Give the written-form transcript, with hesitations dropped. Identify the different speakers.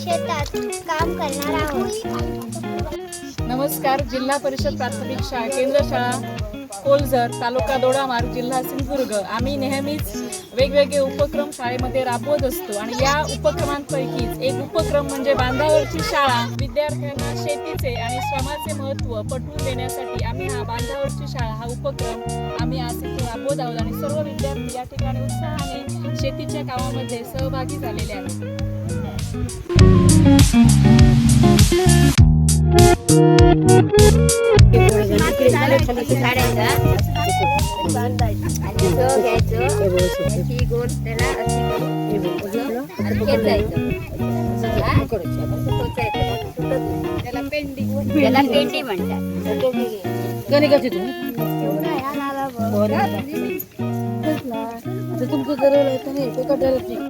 Speaker 1: शेतात काम करणार आहोत.
Speaker 2: नमस्कार. जिल्हा परिषद प्राथमिक शाळा केंद्र शाळा कोलझर, तालुका दोडामार्ग, जिल्हा सिंधुदुर्ग. आम्ही नेहमीच वेगवेगळे उपक्रम शाळेमध्ये राबवत असतो आणि या उपक्रमांपैकीच एक उपक्रम म्हणजे बांधावरची शाळा. विद्यार्थ्यांना शेतीचे आणि श्रमाचे महत्त्व पटवून देण्यासाठी आम्ही हा बांधावरची शाळा हा उपक्रम आम्ही आज इथे राबवत आहोत आणि सर्व विद्यार्थी या ठिकाणी उत्साहाने शेतीच्या कामामध्ये सहभागी झालेले आहेत.
Speaker 3: त्याला पेंडी म्हणतात.
Speaker 2: गणिकाची तुमचं गरज आहे नाही ते कटायला